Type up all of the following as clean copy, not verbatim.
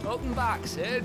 Welcome back, Sid.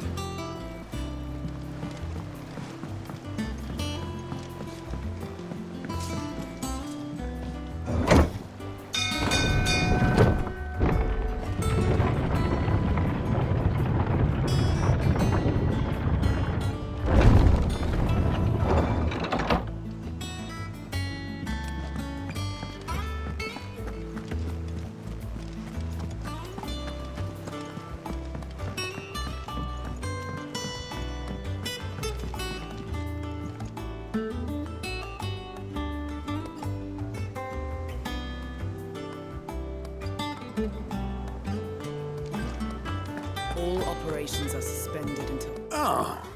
All operations are suspended until... Ah,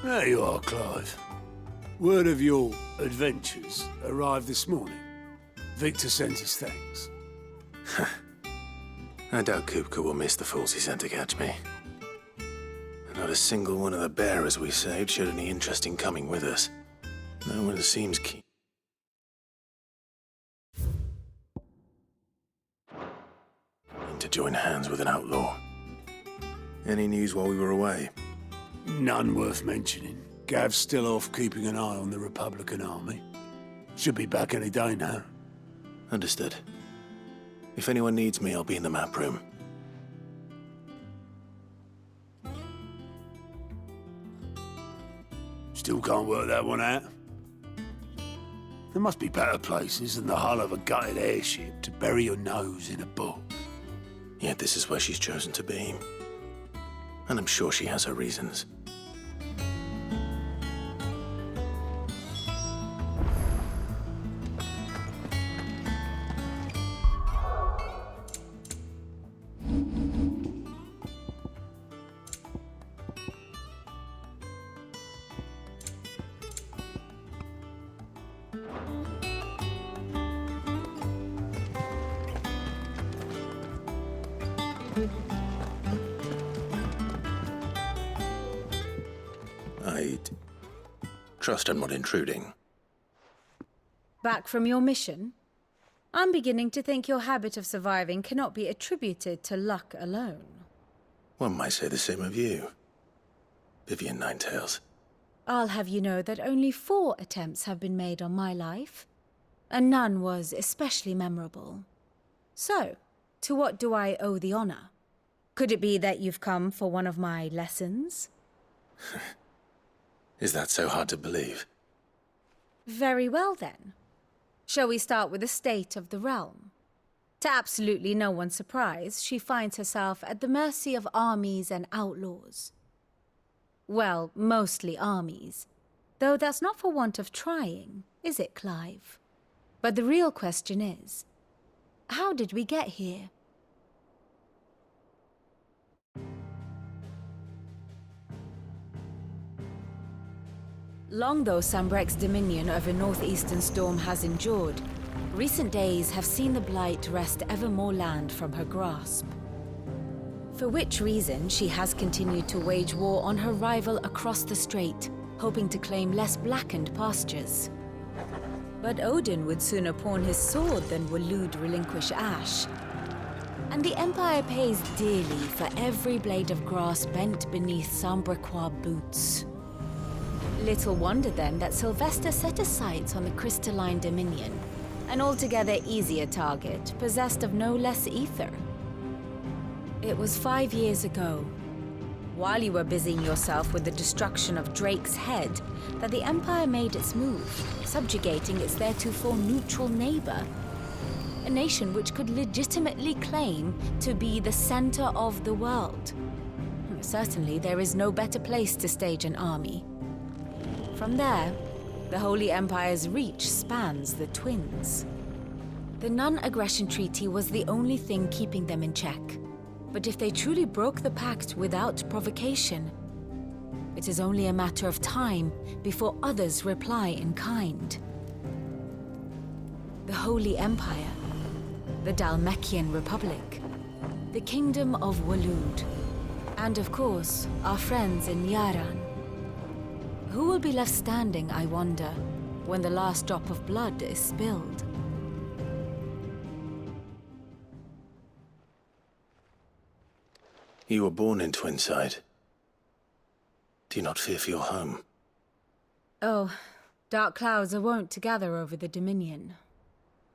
there you are, Clive. Word of your adventures arrived this morning. Victor sent his thanks. I doubt Kupka will miss the fools he sent to catch me. Not a single one of the bearers we saved showed any interest in coming with us. No one seems keen to join hands with an outlaw. Any news while we were away? None worth mentioning. Gav's still off keeping an eye on the Republican army. Should be back any day now. Understood. If anyone needs me, I'll be in the map room. Still can't work that one out. There must be better places than the hull of a gutted airship to bury your nose in a book. Yet this is where she's chosen to be. And I'm sure she has her reasons. I'd trust I'm not intruding. Back from your mission? I'm beginning to think your habit of surviving cannot be attributed to luck alone. One might say the same of you, Vivian Ninetails. I'll have you know that only 4 attempts have been made on my life, and none was especially memorable. So, to what do I owe the honor? Could it be that you've come for one of my lessons? Is that so hard to believe? Very well, then. Shall we start with the state of the realm? To absolutely no one's surprise, she finds herself at the mercy of armies and outlaws. Well, mostly armies. Though that's not for want of trying, is it, Clive? But the real question is, how did we get here? Long though Sambrek's dominion over northeastern Storm has endured, recent days have seen the Blight wrest ever more land from her grasp. For which reason she has continued to wage war on her rival across the strait, hoping to claim less blackened pastures. But Odin would sooner pawn his sword than Waloed relinquish Ash. And the Empire pays dearly for every blade of grass bent beneath Sambrequois boots. Little wonder then that Sylvester set his sights on the crystalline dominion, an altogether easier target, possessed of no less ether. It was 5 years ago, while you were busying yourself with the destruction of Drake's head, that the Empire made its move, subjugating its theretofore neutral neighbor, a nation which could legitimately claim to be the center of the world. Certainly, there is no better place to stage an army. From there, the Holy Empire's reach spans the Twins. The non-aggression treaty was the only thing keeping them in check. But if they truly broke the pact without provocation, it is only a matter of time before others reply in kind. The Holy Empire, the Dhalmekian Republic, the Kingdom of Waloed, and of course, our friends in Yaran. Who will be left standing, I wonder, when the last drop of blood is spilled? You were born in Twinside. Do you not fear for your home? Oh, dark clouds are wont to gather over the Dominion.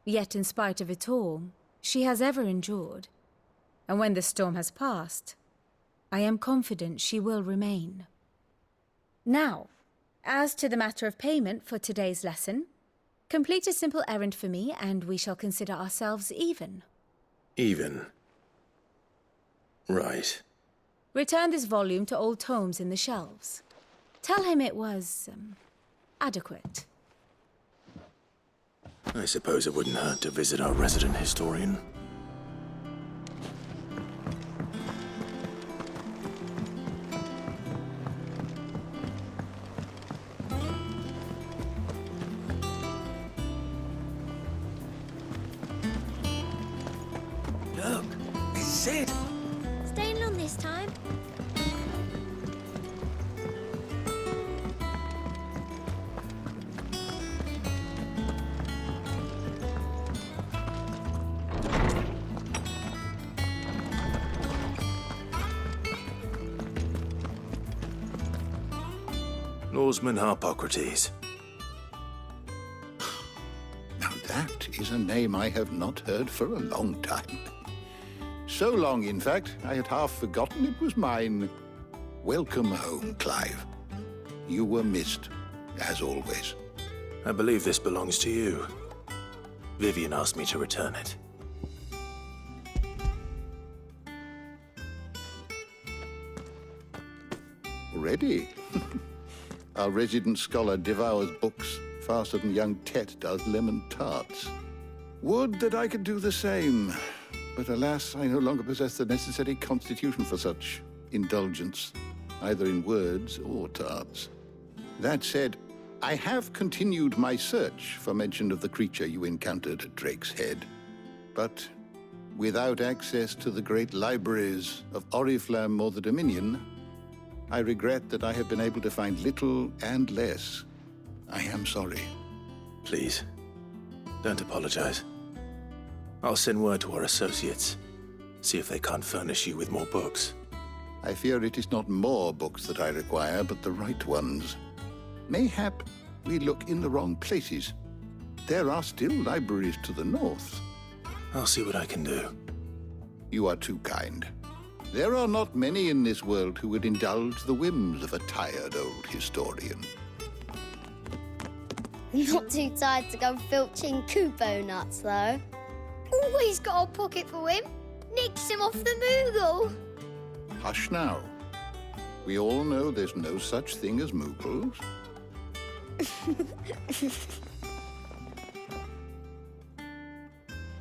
Yet in spite of it all, she has ever endured. And when the storm has passed, I am confident she will remain. Now, as to the matter of payment for today's lesson, complete a simple errand for me and we shall consider ourselves even. Even? Right. Return this volume to old tomes in the shelves. Tell him it was, adequate. I suppose it wouldn't hurt to visit our resident historian. Look, it's Zed. Staying long this time? Norseman Harpocrates. Now that is a name I have not heard for a long time. So long, in fact, I had half forgotten it was mine. Welcome home, Clive. You were missed, as always. I believe this belongs to you. Vivian asked me to return it. Already? Our resident scholar devours books faster than young Tet does lemon tarts. Would that I could do the same. But alas, I no longer possess the necessary constitution for such indulgence, either in words or tarts. That said, I have continued my search for mention of the creature you encountered at Drake's Head. But without access to the great libraries of Oriflamme or the Dominion, I regret that I have been able to find little and less. I am sorry. Please, don't apologize. I'll send word to our associates. See if they can't furnish you with more books. I fear it is not more books that I require, but the right ones. Mayhap we look in the wrong places. There are still libraries to the north. I'll see what I can do. You are too kind. There are not many in this world who would indulge the whims of a tired old historian. Not too tired to go filching Kupo nuts, though. Always got a pocket for him. Nicks him off the Moogle. Hush now. We all know there's no such thing as Moogles.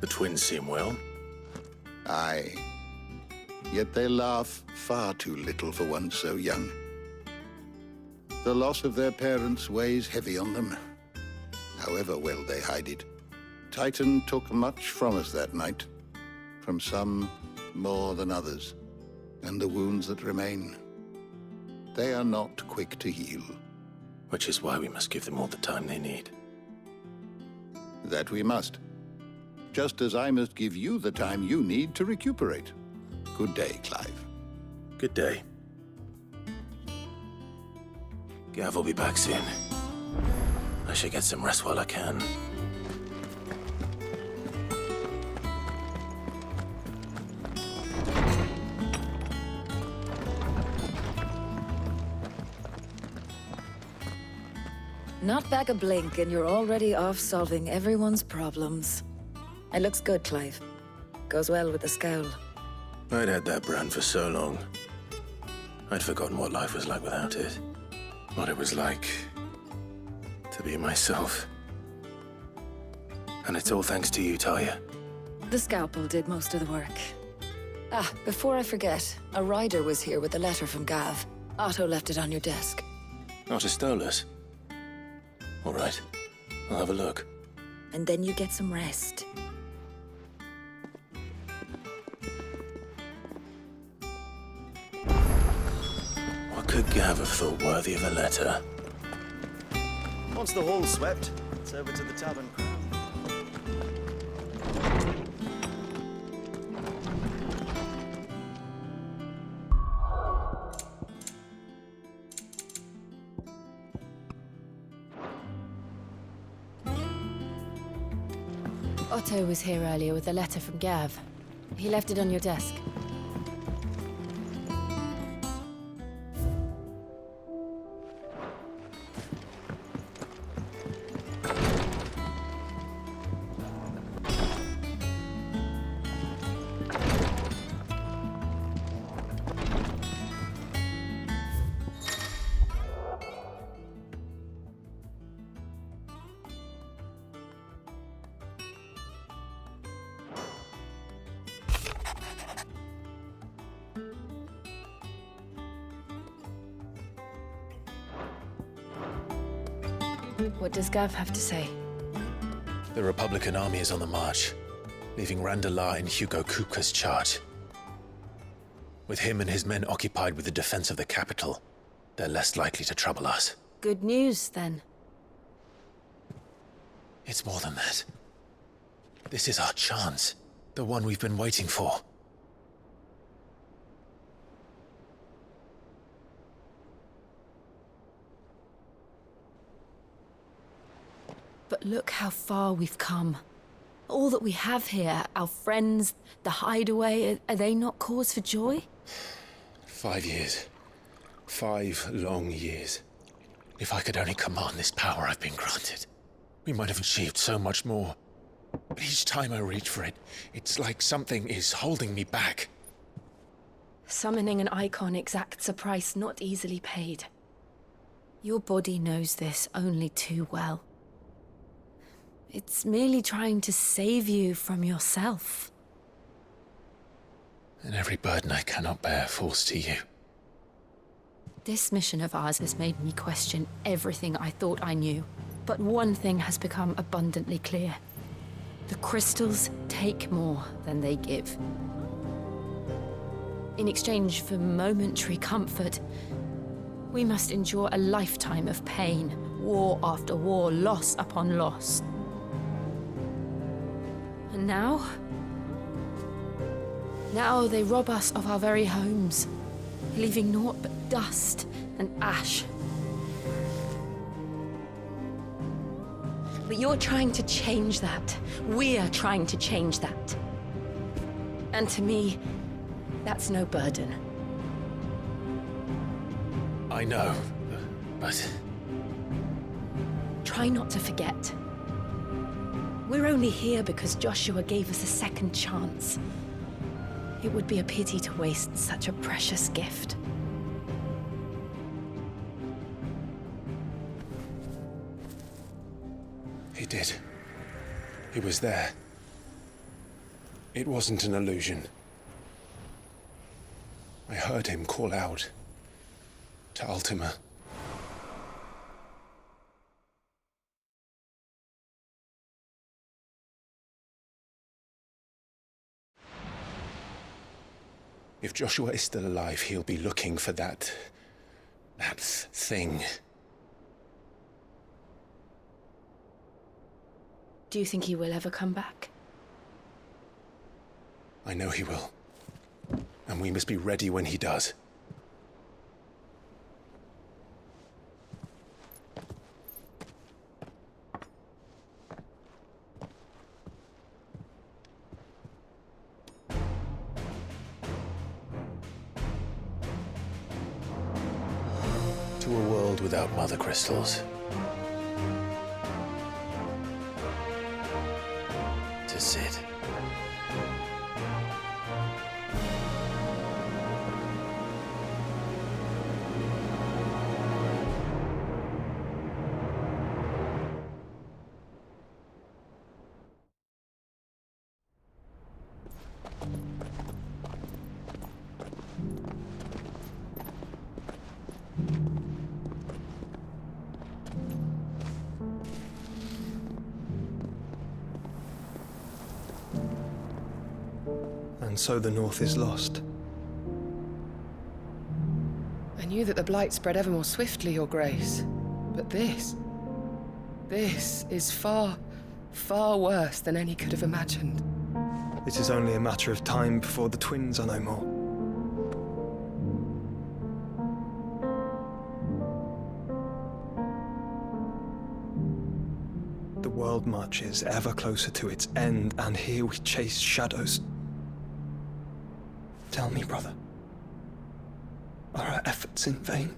The twins seem well. Aye. Yet they laugh far too little for one so young. The loss of their parents weighs heavy on them, however well they hide it. Titan took much from us that night, from some more than others, and the wounds that remain, they are not quick to heal. Which is why we must give them all the time they need. That we must. Just as I must give you the time you need to recuperate. Good day, Clive. Good day. Gav will be back soon. I should get some rest while I can. Not back a blink and you're already off solving everyone's problems. It looks good, Clive. Goes well with the scowl. I'd had that brand for so long. I'd forgotten what life was like without it. What it was like to be myself. And it's all thanks to you, Talia. The scalpel did most of the work. Ah, before I forget, a rider was here with a letter from Gav. Otto left it on your desk. Not a Stolas. All right, I'll have a look. And then you get some rest. What could Gav have thought worthy of a letter? Once the hall's swept, it's over to the Tavern Crown. Otto was here earlier with a letter from Gav. He left it on your desk. What does Gav have to say? The Republican army is on the march, leaving Randalar in Hugo Kupka's charge. With him and his men occupied with the defense of the capital, they're less likely to trouble us. Good news, then. It's more than that. This is our chance, the one we've been waiting for. But look how far we've come. All that we have here, our friends, the hideaway, are they not cause for joy? 5 years. 5 long years. If I could only command this power I've been granted, we might have achieved so much more. But each time I reach for it, it's like something is holding me back. Summoning an icon exacts a price not easily paid. Your body knows this only too well. It's merely trying to save you from yourself. And every burden I cannot bear falls to you. This mission of ours has made me question everything I thought I knew. But one thing has become abundantly clear. The crystals take more than they give. In exchange for momentary comfort, we must endure a lifetime of pain, war after war, loss upon loss. And now they rob us of our very homes, leaving naught but dust and ash. But you're trying to change that. We're trying to change that. And to me, that's no burden. I know, but... Try not to forget. We're only here because Joshua gave us a second chance. It would be a pity to waste such a precious gift. He did. He was there. It wasn't an illusion. I heard him call out to Ultima. If Joshua is still alive, he'll be looking for that thing. Do you think he will ever come back? I know he will. And we must be ready when he does. To a world without mother crystals. To Sid. And so the North is lost. I knew that the Blight spread ever more swiftly, Your Grace. But this is far, far worse than any could have imagined. It is only a matter of time before the twins are no more. The world world marches ever closer to its end, and here we chase shadows. Tell me, brother, are our efforts in vain?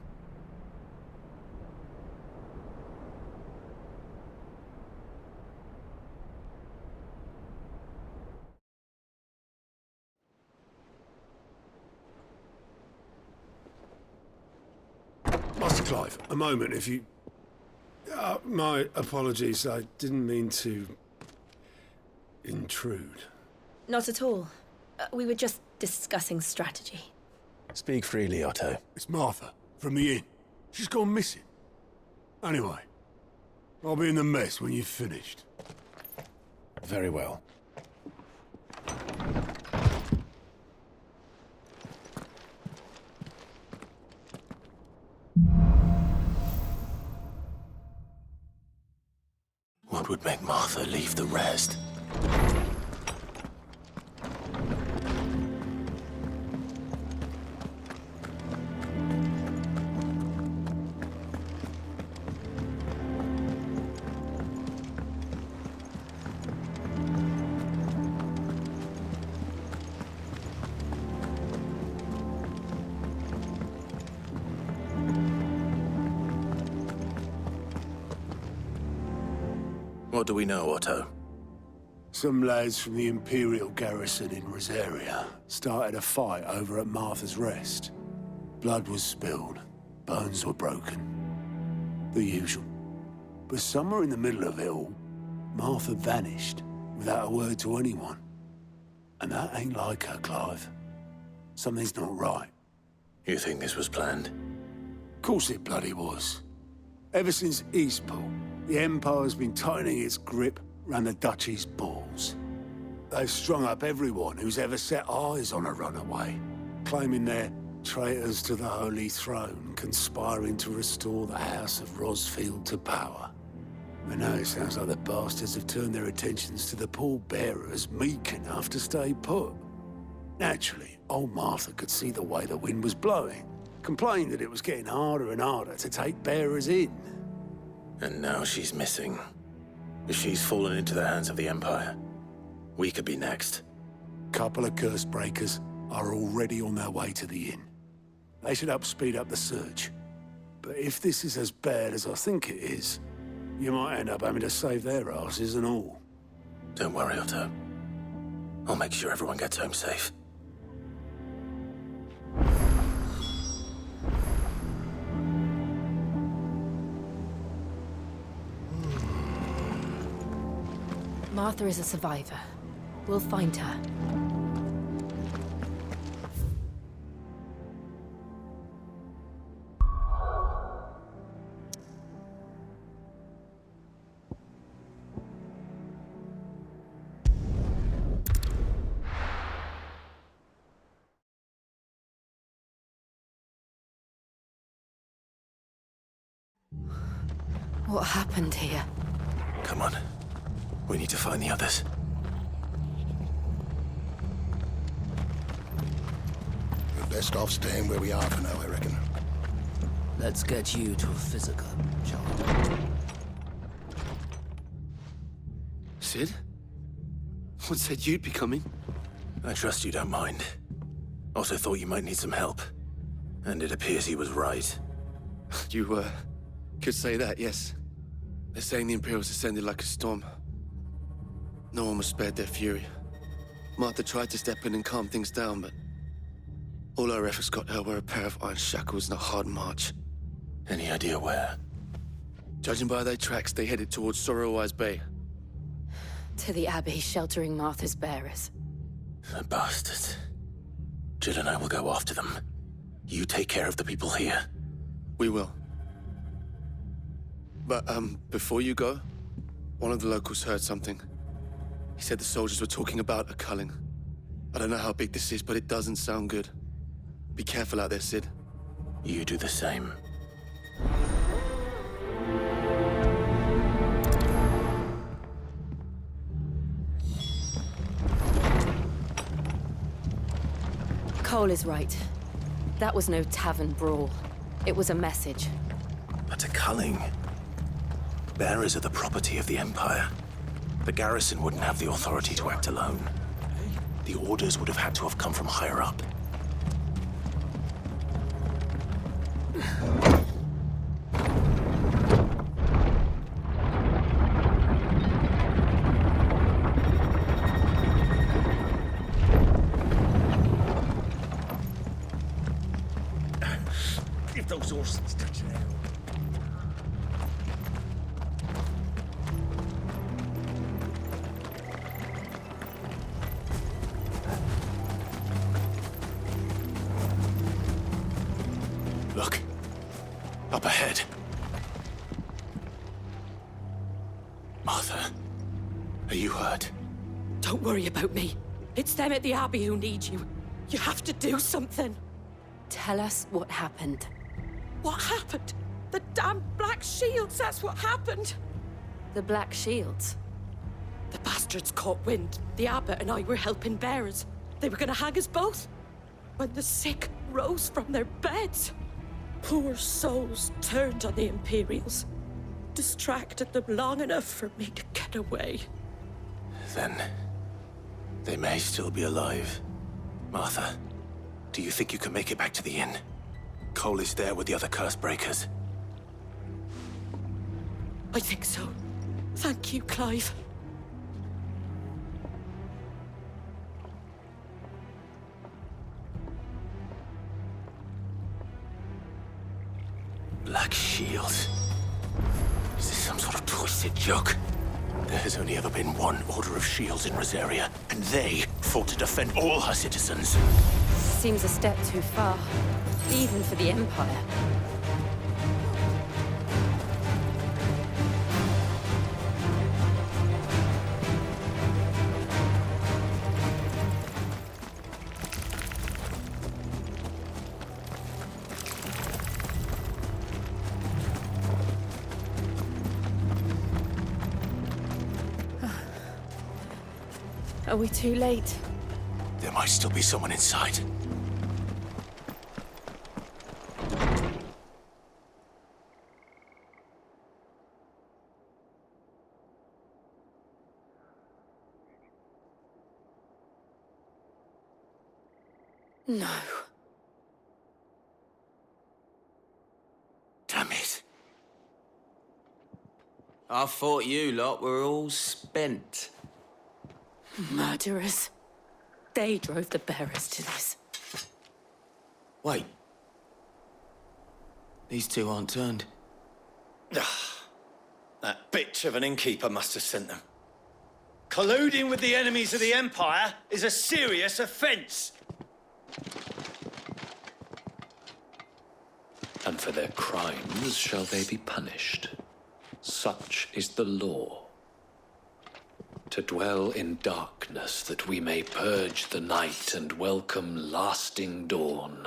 Master Clive, a moment, if you... my apologies, I didn't mean to... intrude. Not at all. We were just discussing strategy. Speak freely, Otto. It's Martha, from the inn. She's gone missing. Anyway, I'll be in the mess when you've finished. Very well. What would make Martha leave the rest? What do we know, Otto? Some lads from the Imperial garrison in Rosaria started a fight over at Martha's Rest. Blood was spilled, bones were broken. The usual. But somewhere in the middle of it all, Martha vanished without a word to anyone. And that ain't like her, Clive. Something's not right. You think this was planned? Of course it bloody was. Ever since Eastpool, the Empire's been tightening its grip round the Duchy's balls. They've strung up everyone who's ever set eyes on a runaway, claiming they're traitors to the Holy Throne, conspiring to restore the House of Rosfield to power. And now it sounds like the bastards have turned their attentions to the pallbearers meek enough to stay put. Naturally, old Martha could see the way the wind was blowing, complained that it was getting harder and harder to take bearers in. And now she's missing. If she's fallen into the hands of the Empire, we could be next. Couple of curse breakers are already on their way to the inn. They should help speed up the search. But if this is as bad as I think it is, you might end up having to save their asses and all. Don't worry, Otto. I'll make sure everyone gets home safe. Martha is a survivor. We'll find her. What happened here? Come on. We need to find the others. We're best off staying where we are for now, I reckon. Let's get you to a physical, shall we? Sid? What said you'd be coming? I trust you don't mind. Also thought you might need some help. And it appears he was right. You, could say that, yes. They're saying the Imperials ascended like a storm. No one was spared their fury. Martha tried to step in and calm things down, but all our efforts got her were a pair of iron shackles and a hard march. Any idea where? Judging by their tracks, they headed towards Sorrowwise Bay. To the Abbey sheltering Martha's bearers. The bastards. Jill and I will go after them. You take care of the people here. We will. But, before you go, one of the locals heard something. He said the soldiers were talking about a culling. I don't know how big this is, but it doesn't sound good. Be careful out there, Sid. You do the same. Cole is right. That was no tavern brawl. It was a message. But a culling. Bearers are the property of the Empire. The garrison wouldn't have the authority to act alone. The orders would have had to have come from higher up. If those horses touch an arrow. Look. Up ahead. Martha, are you hurt? Don't worry about me. It's them at the Abbey who need you. You have to do something. Tell us what happened. What happened? The damn Black Shields, that's what happened. The Black Shields? The bastards caught wind. The abbot and I were helping bearers. They were gonna hang us both. When the sick rose from their beds, poor souls turned on the Imperials. Distracted them long enough for me to get away. Then they may still be alive. Martha, do you think you can make it back to the inn? Cole is there with the other curse breakers. I think so. Thank you, Clive. Black Shield. Is this some sort of twisted joke? There has only ever been one Order of Shields in Rosaria, and they fought to defend all her citizens. Seems a step too far, even for the Empire. Are we too late? There might still be someone inside. No. Damn it. I thought you lot were all spent. Murderers. They drove the bearers to this. Wait. These two aren't turned. That bitch of an innkeeper must have sent them. Colluding with the enemies of the Empire is a serious offense. And for their crimes shall they be punished. Such is the law. To dwell in darkness that we may purge the night and welcome lasting dawn.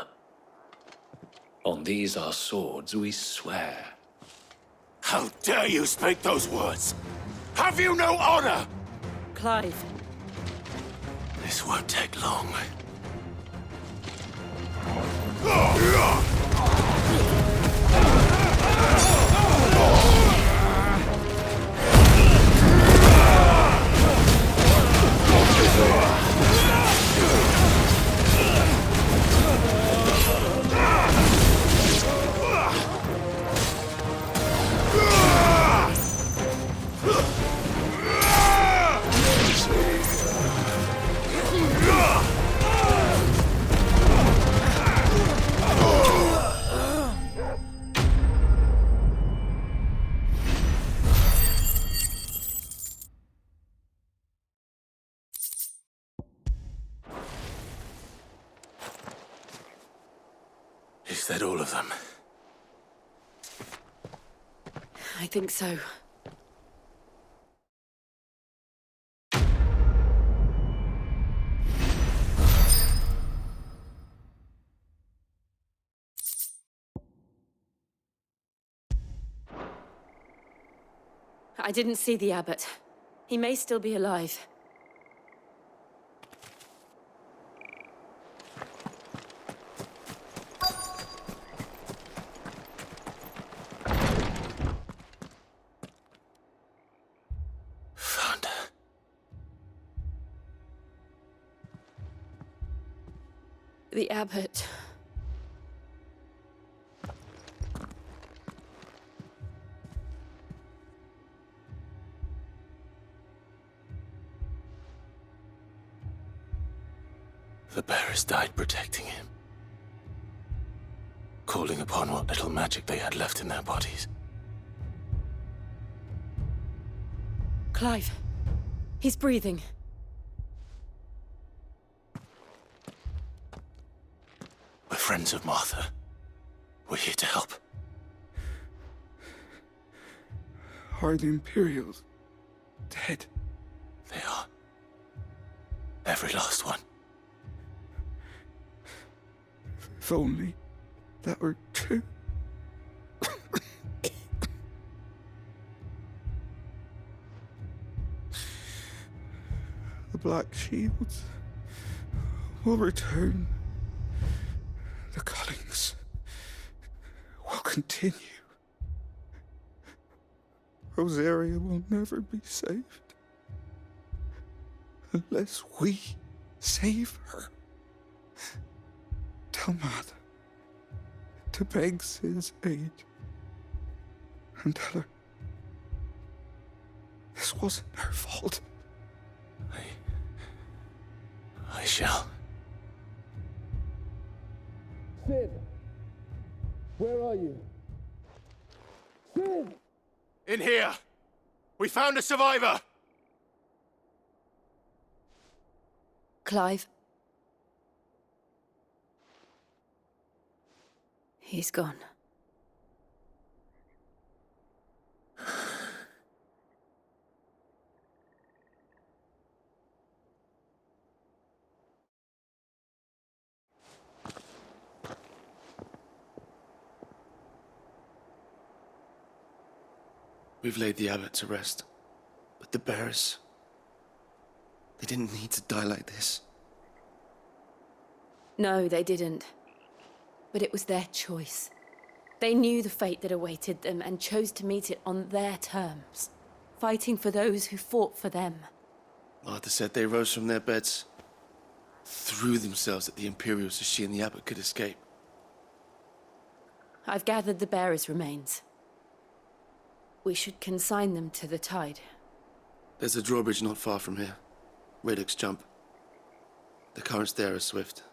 On these our swords we swear. How dare you speak those words? Have you no honor? Clive. This won't take long. Is that all of them? I think so. I didn't see the abbot. He may still be alive. The abbot. The bearers died protecting him, calling upon what little magic they had left in their bodies. Clive. He's breathing. We're friends of Martha. We're here to help. Are the Imperials dead? They are. Every last one. If only that were true. The Black Shields will return. The Cullings will continue. Rosaria will never be saved unless we save her. Tell Mother to beg Sid's aid and tell her this wasn't her fault. I shall. Sid! Where are you? Sid! In here! We found a survivor! Clive. He's gone. We've laid the abbot to rest. But the bearers... they didn't need to die like this. No, they didn't. But it was their choice. They knew the fate that awaited them and chose to meet it on their terms, fighting for those who fought for them. Martha said they rose from their beds, threw themselves at the Imperials so she and the abbot could escape. I've gathered the bearers' remains. We should consign them to the tide. There's a drawbridge not far from here. Radix Jump. The currents there are swift.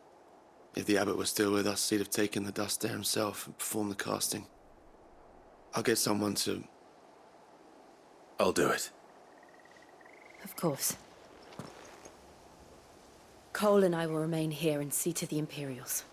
If the abbot was still with us, he'd have taken the dust there himself and performed the casting. I'll get someone to... I'll do it. Of course. Cole and I will remain here and see to the Imperials.